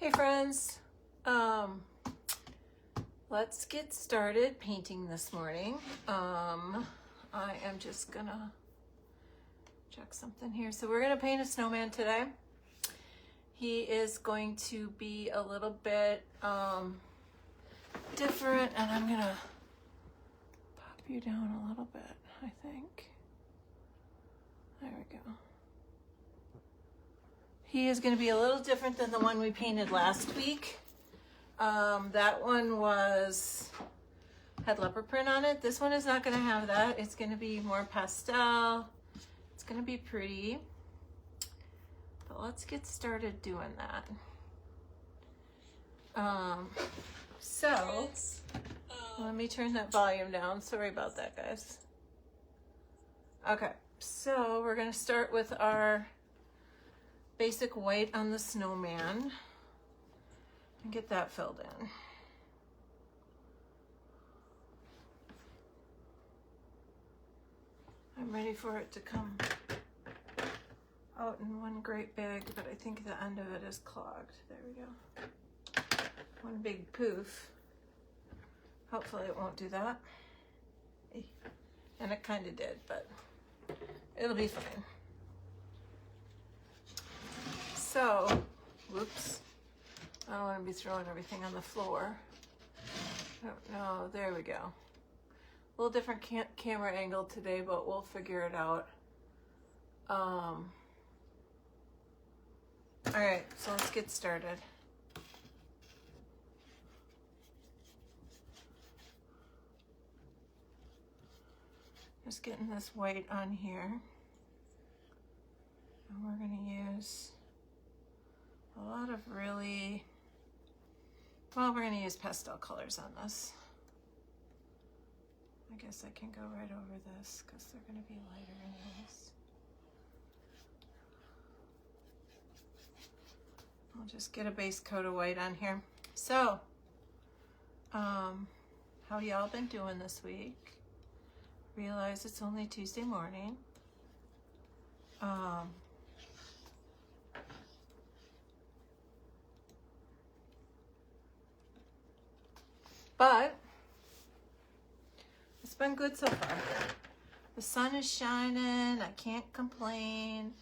Hey friends, let's get started painting this morning. I am just gonna check something here. So we're gonna paint a snowman today. He is going to be a little bit different, and I'm gonna pop you down a little bit, I think. There we go. He is going to be a little different than the one we painted last week. That one had leopard print on it. This one is not going to have that. It's going to be more pastel. It's going to be pretty. But let's get started doing that. Let me turn that volume down. Sorry about that, guys. Okay, so we're going to start with our basic white on the snowman and get that filled in. I'm ready for it to come out in one great big, but I think the end of it is clogged. There we go. One big poof. Hopefully it won't do that. And it kind of did, but it'll be fine. So, whoops, I don't want to be throwing everything on the floor. No, there we go. A little different camera angle today, but we'll figure it out. All right, so let's get started. Just getting this white on here. And we're going to use a lot of we're going to use pastel colors on this. I guess I can go right over this because they're going to be lighter anyways. I'll just get a base coat of white on here. So, how y'all been doing this week? Realize it's only Tuesday morning. But it's been good so far. The sun is shining. I can't complain.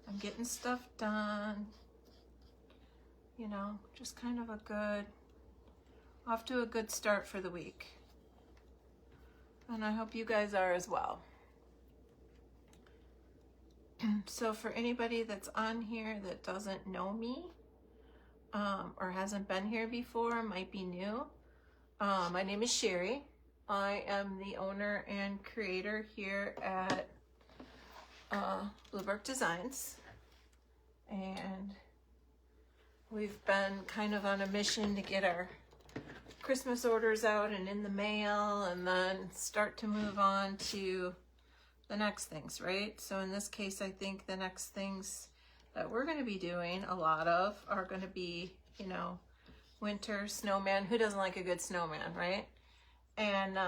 I'm getting stuff done. You know, just kind of off to a good start for the week. And I hope you guys are as well. So for anybody that's on here that doesn't know me, or hasn't been here before, might be new. My name is Sherry. I am the owner and creator here at Bluebird Designs. And we've been kind of on a mission to get our Christmas orders out and in the mail, and then start to move on to the next things, right? So in this case, I think the next things that we're going to be doing a lot of are going to be, you know, winter snowman. Who doesn't like a good snowman, right? And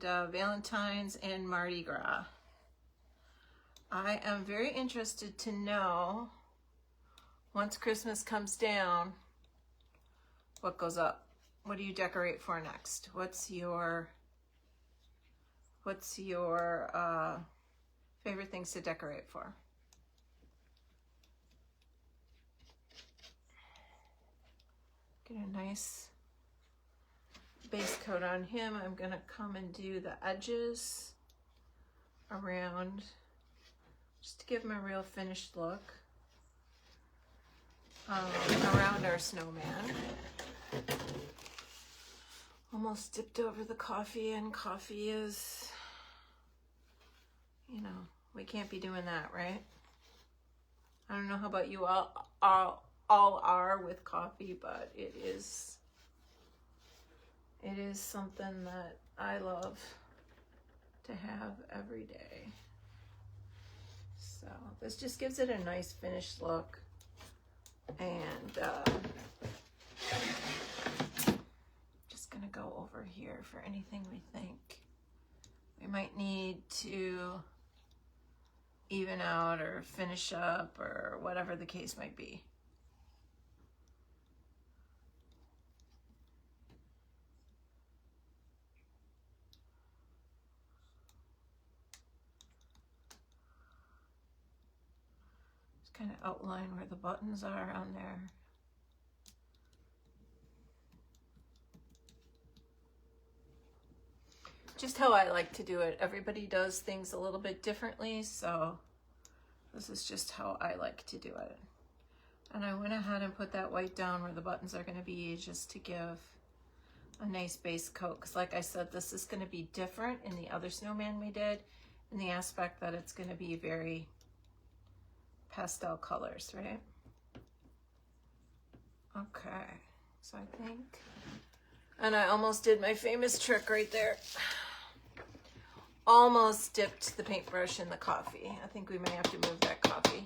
Valentine's and Mardi Gras. I am very interested to know, once Christmas comes down, what goes up. What do you decorate for next? What's your favorite things to decorate for? Get a nice base coat on him. I'm gonna come and do the edges around, just to give him a real finished look, around our snowman. Almost dipped over the coffee, and coffee is, you know, we can't be doing that, right? I don't know how about you all are with coffee, but it is something that I love to have every day. So this just gives it a nice finished look. And just gonna go over here for anything we think we might need to even out or finish up or whatever the case might be. Just kind of outline where the buttons are on there. Just how I like to do it. Everybody does things a little bit differently, so this is just how I like to do it. And I went ahead and put that white down where the buttons are going to be just to give a nice base coat. Because like I said, this is going to be different in the other snowman we did in the aspect that it's going to be very pastel colors, right? Okay, so I think, and I almost did my famous trick right there. Almost dipped the paintbrush in the coffee. I think we may have to move that coffee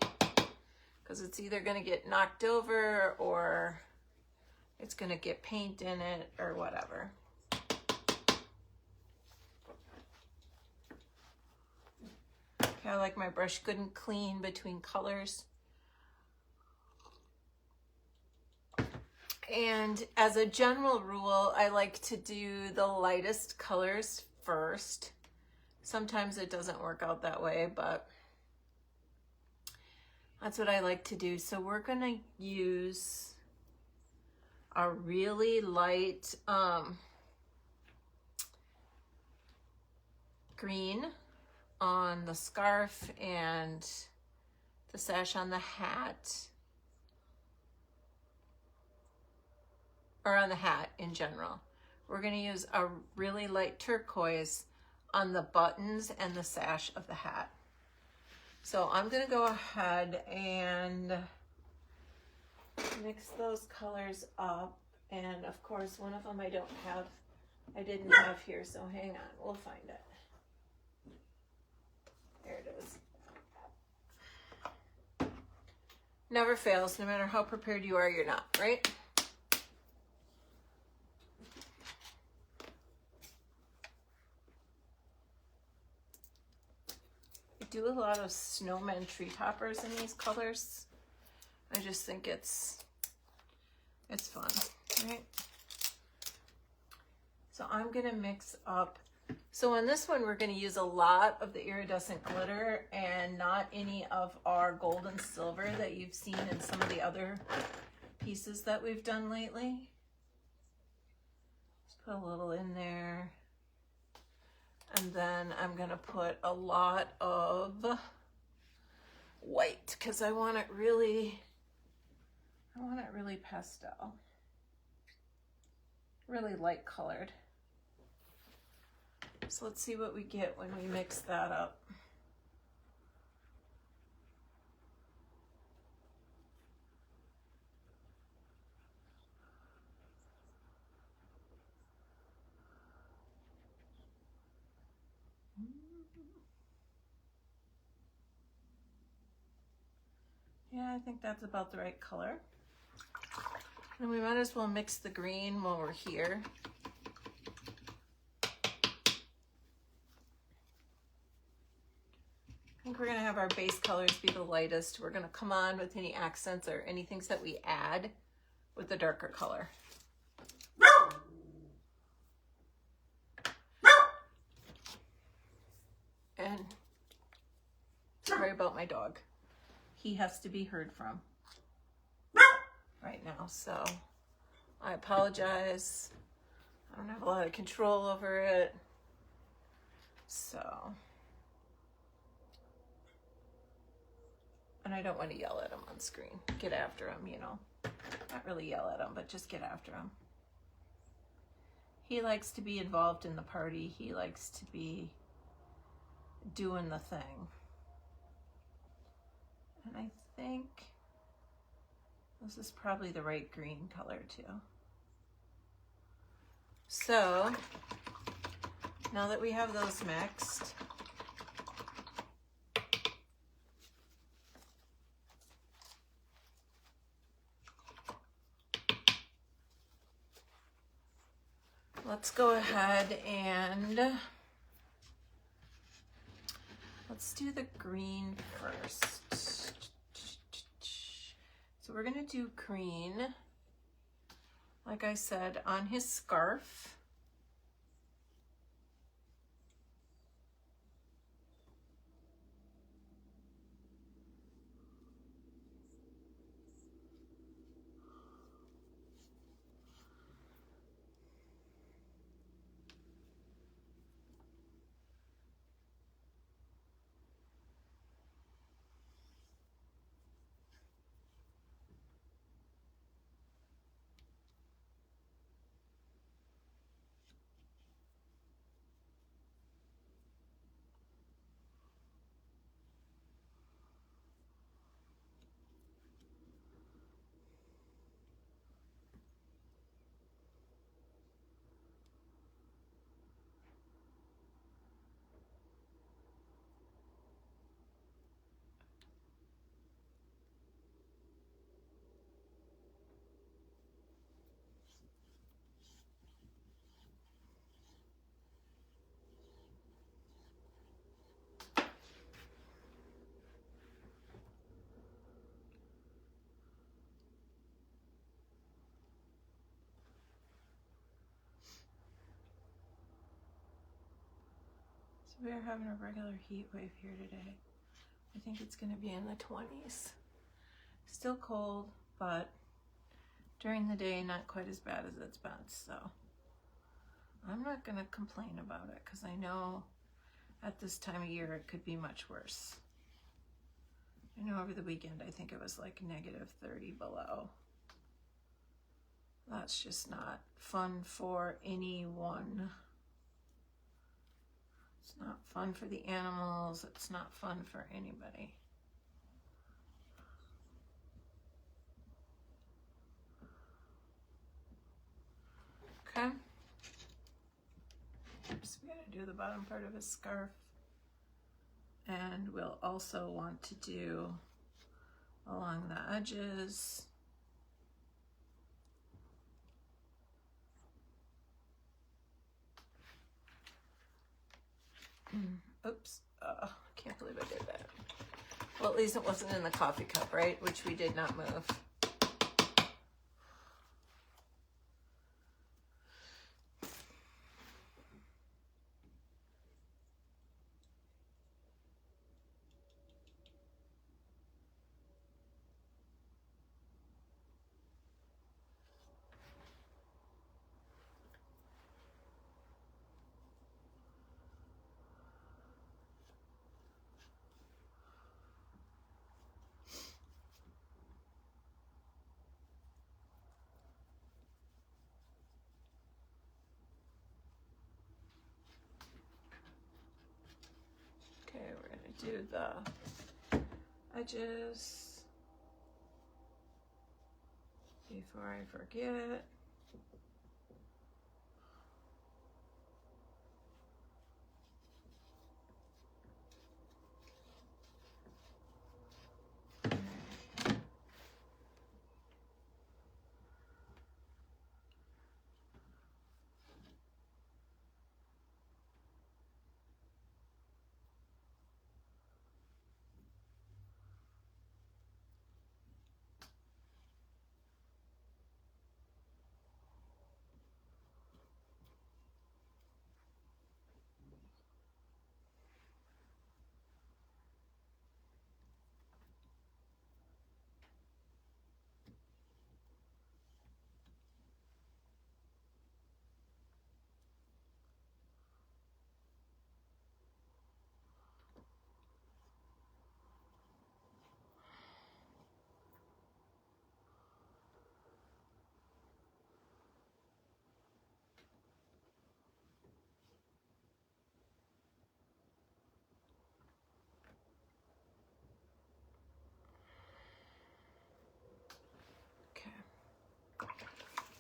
because it's either going to get knocked over or it's going to get paint in it or whatever. Okay, I like my brush good and clean between colors. And as a general rule, I like to do the lightest colors first. Sometimes it doesn't work out that way, but that's what I like to do. So we're going to use a really light green on the scarf and the sash on the hat, or on the hat in general. We're going to use a really light turquoise on the buttons and the sash of the hat. So I'm going to go ahead and mix those colors up. And of course, one of them I didn't have here, so hang on, we'll find it. There it is. Never fails, no matter how prepared you are, you're not, right? Do a lot of snowman tree toppers in these colors. I just think it's fun, right? So I'm gonna mix up. So on this one, we're gonna use a lot of the iridescent glitter and not any of our gold and silver that you've seen in some of the other pieces that we've done lately. Just put a little in there. And then I'm going to put a lot of white because I want it really pastel, really light colored. So let's see what we get when we mix that up. Yeah, I think that's about the right color. And we might as well mix the green while we're here. I think we're going to have our base colors be the lightest. We're going to come on with any accents or anything that we add with the darker color. And sorry about my dog. He has to be heard from right now, so I apologize. I don't have a lot of control over it, so, and I don't want to yell at him on screen. Get after him, you know. Not really yell at him, but just get after him. He likes to be involved in the party. He likes to be doing the thing. And I think this is probably the right green color too. So now that we have those mixed, let's go ahead and let's do the green we're gonna do green, like I said, on his scarf. We are having a regular heat wave here today. I think it's going to be in the 20s. Still cold, but during the day not quite as bad as it's been. So I'm not going to complain about it because I know at this time of year it could be much worse. I know over the weekend I think it was like -30 below. That's just not fun for anyone. It's not fun for the animals. It's not fun for anybody. Okay. So we gotta do the bottom part of his scarf. And we'll also want to do along the edges. Oops, I can't believe I did that. Well, at least it wasn't in the coffee cup, right? Which we did not move. Okay, we're gonna do the edges before I forget.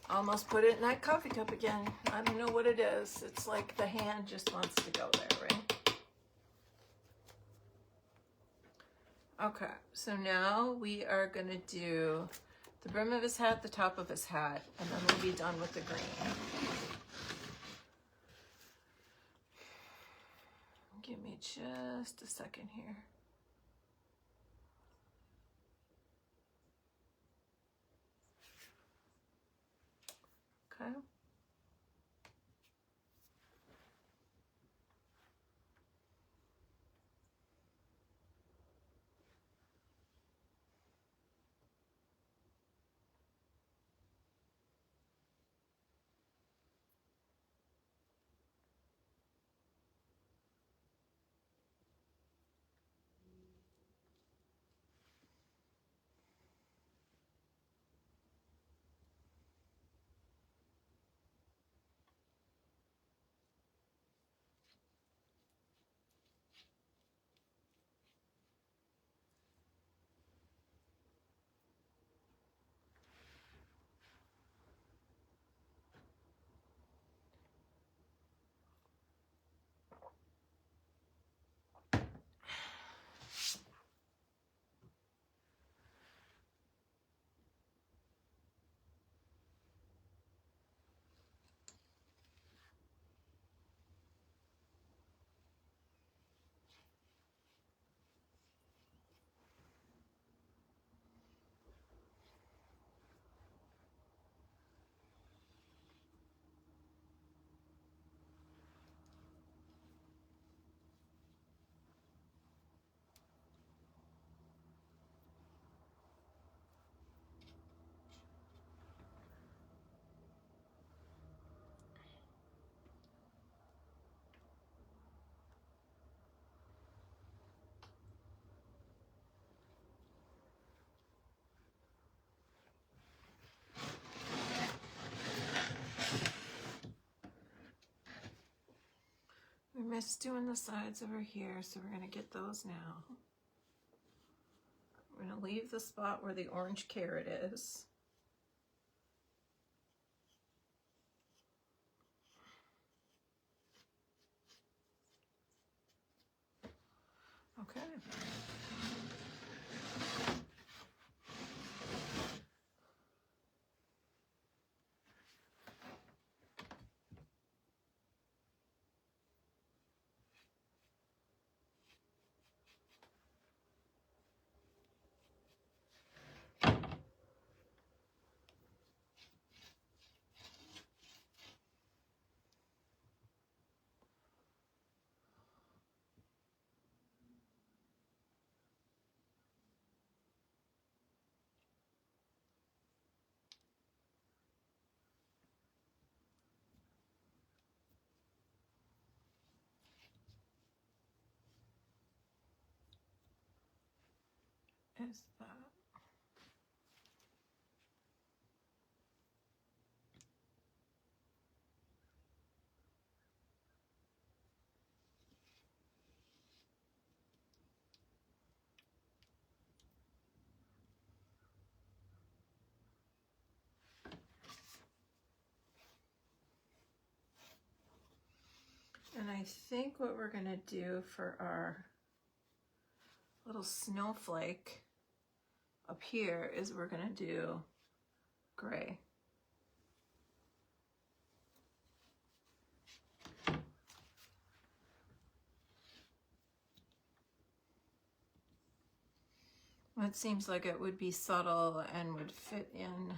Almost put it in that coffee cup again. I don't know what it is. It's like the hand just wants to go there, right? Okay, so now we are gonna do the brim of his hat, the top of his hat, and then we'll be done with the green. Give me just a second here. We missed doing the sides over here, so we're going to get those now. We're going to leave the spot where the orange carrot is. Okay. Is that? And I think what we're going to do for our little snowflake up here is we're going to do gray. It seems like it would be subtle and would fit in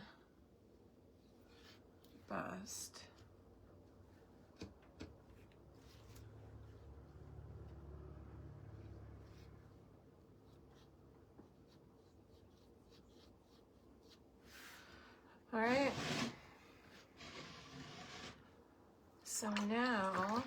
best. All right. So now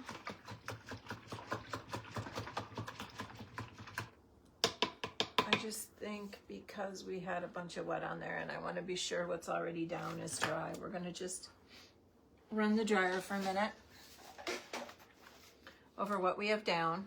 I just think because we had a bunch of wet on there and I want to be sure what's already down is dry, we're going to just run the dryer for a minute over what we have down.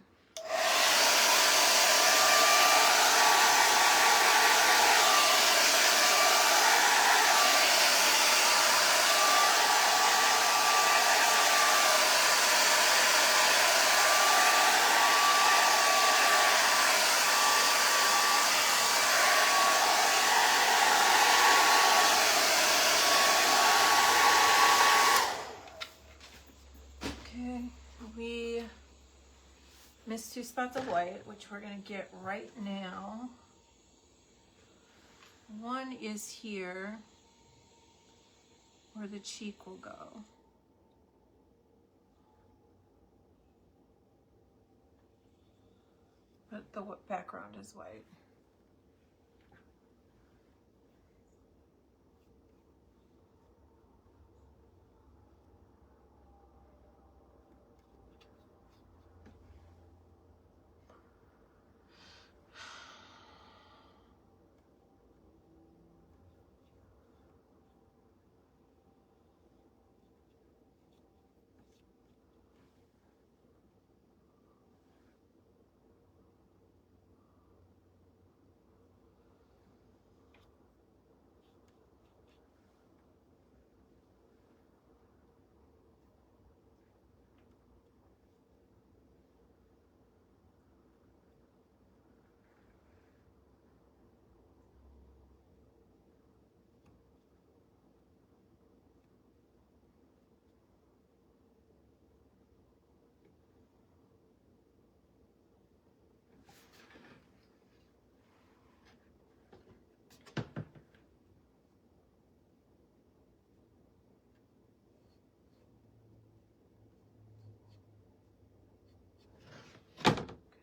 Missed 2 spots of white, which we're going to get right now. One is here, where the cheek will go. But the background is white.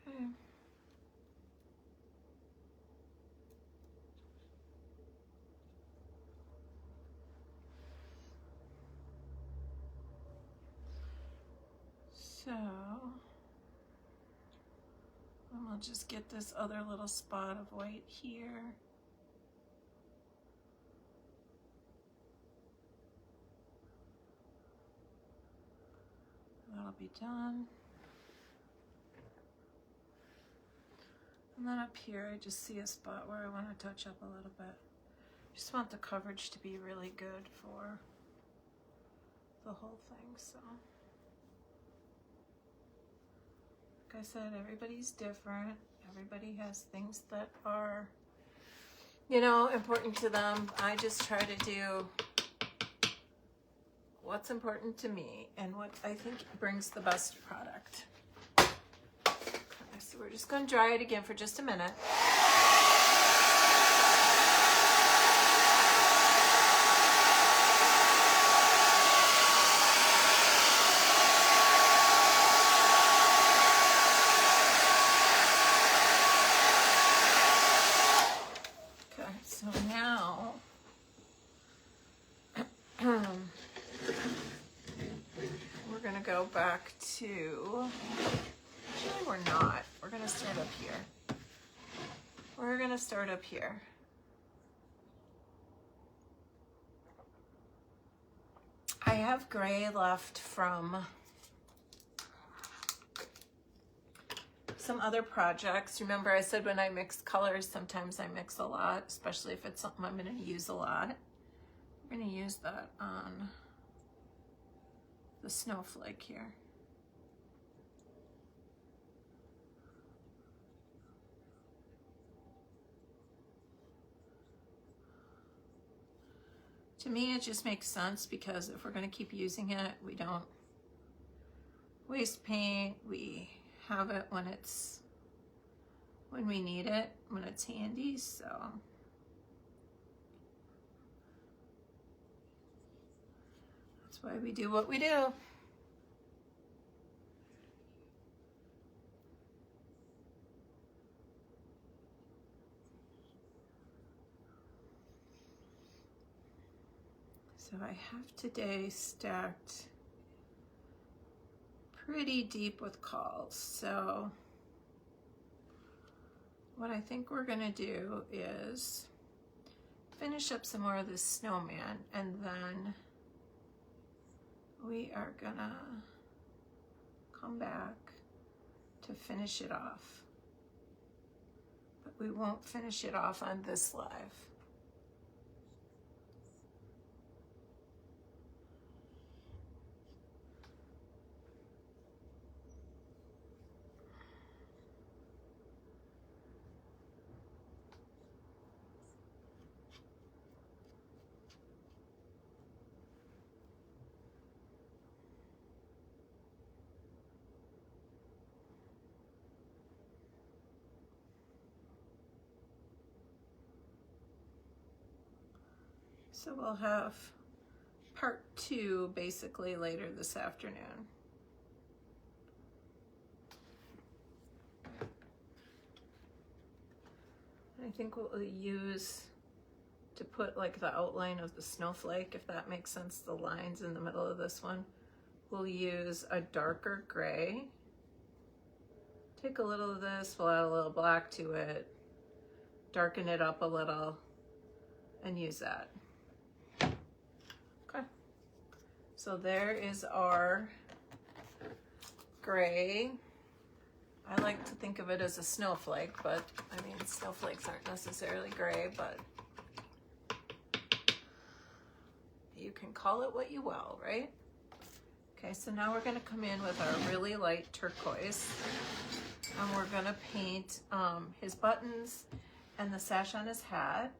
Okay. So, and we'll just get this other little spot of white here. That'll be done. And then up here, I just see a spot where I want to touch up a little bit. Just want the coverage to be really good for the whole thing, so. Like I said, everybody's different. Everybody has things that are, you know, important to them. I just try to do what's important to me and what I think brings the best product. Okay, so we're just going to dry it again for just a minute. So now, we're going to go back to, actually we're not, we're going to start up here. We're going to start up here. I have gray left from some other projects. Remember I said when I mix colors, sometimes I mix a lot, especially if it's something I'm going to use a lot. I'm going to use that on the snowflake here. To me, it just makes sense because if we're going to keep using it, we don't waste paint. We have it when we need it, when it's handy, so. That's why we do what we do. So I have today stacked pretty deep with calls. So what I think we're gonna do is finish up some more of this snowman, and then we are gonna come back to finish it off. But we won't finish it off on this live. So we'll have part 2 basically later this afternoon. I think what we'll use to put like the outline of the snowflake, if that makes sense, the lines in the middle of this one, we'll use a darker gray. Take a little of this, we'll add a little black to it, darken it up a little, and use that. Okay, so there is our gray. I like to think of it as a snowflake, but I mean, snowflakes aren't necessarily gray, but you can call it what you will, right? Okay, so now we're gonna come in with our really light turquoise, and we're gonna paint his buttons and the sash on his hat.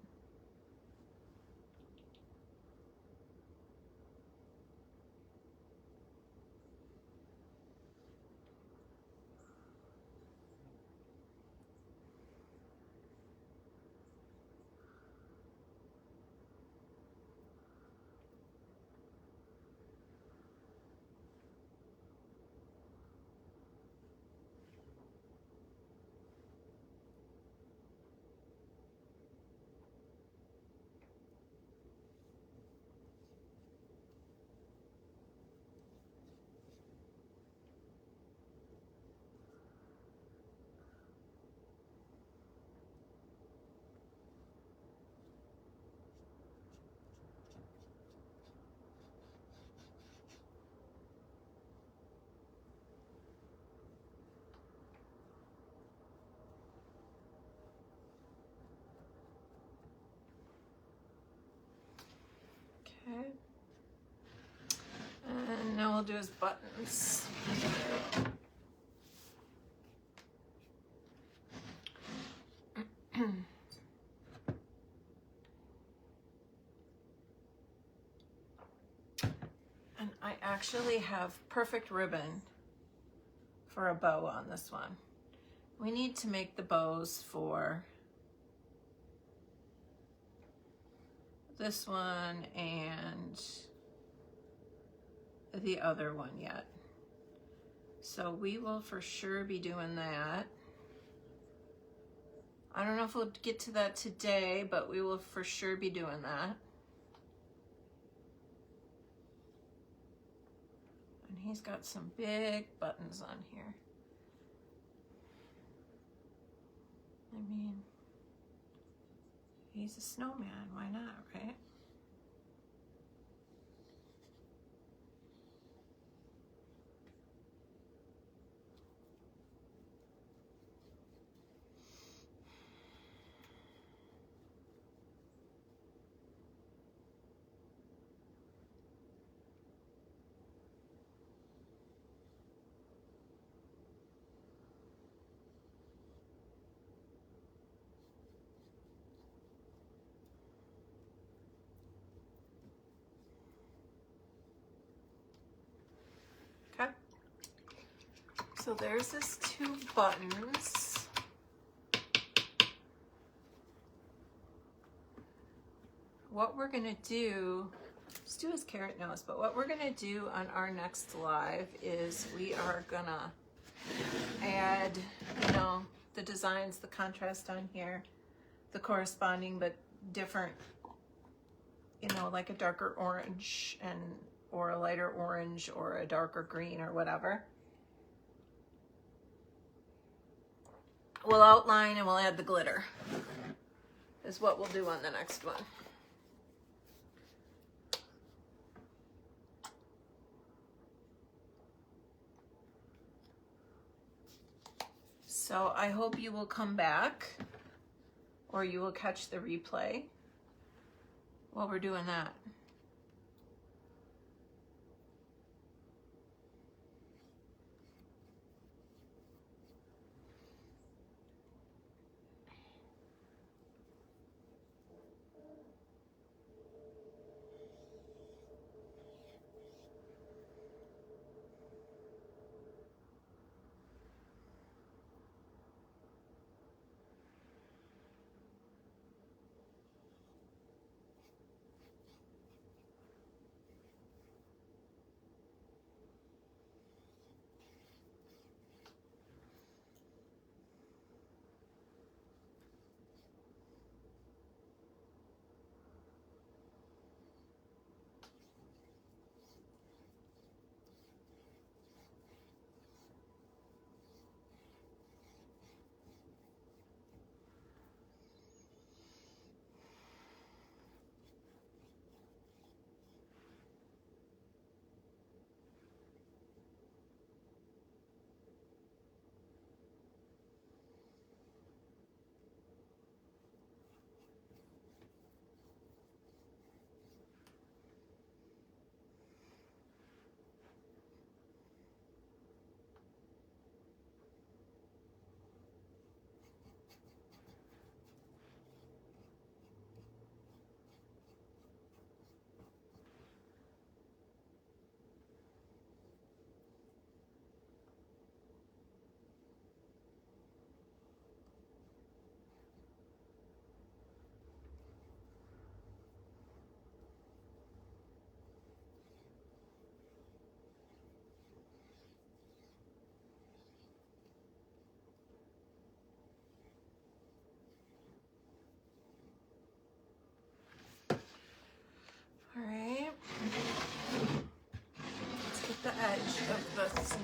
Okay. And now we'll do his buttons. And I actually have perfect ribbon for a bow on this one. We need to make the bows for this one and the other one yet. So we will for sure be doing that. I don't know if we'll get to that today, but we will for sure be doing that. And he's got some big buttons on here. I mean, he's a snowman, why not, right? Okay. So there's his 2 buttons. What we're gonna do, let's do his carrot nose, but what we're gonna do on our next live is we are gonna add, you know, the designs, the contrast on here, the corresponding but different, you know, like a darker orange and or a lighter orange or a darker green or whatever. We'll outline and we'll add the glitter is what we'll do on the next one. So I hope you will come back or you will catch the replay while we're doing that.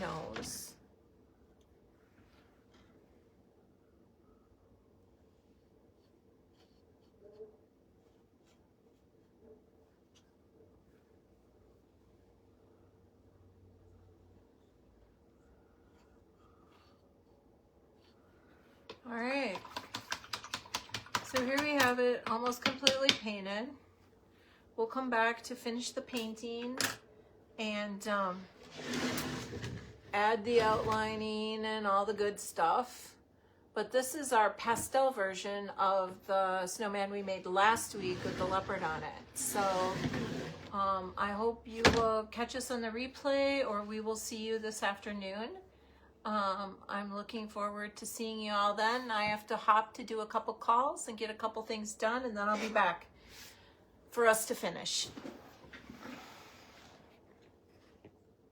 nose. All right, so here we have it almost completely painted. We'll come back to finish the painting and add the outlining and all the good stuff. But this is our pastel version of the snowman we made last week with the leopard on it. So I hope you will catch us on the replay, or we will see you this afternoon. I'm looking forward to seeing you all then. I have to hop to do a couple calls and get a couple things done, and then I'll be back for us to finish.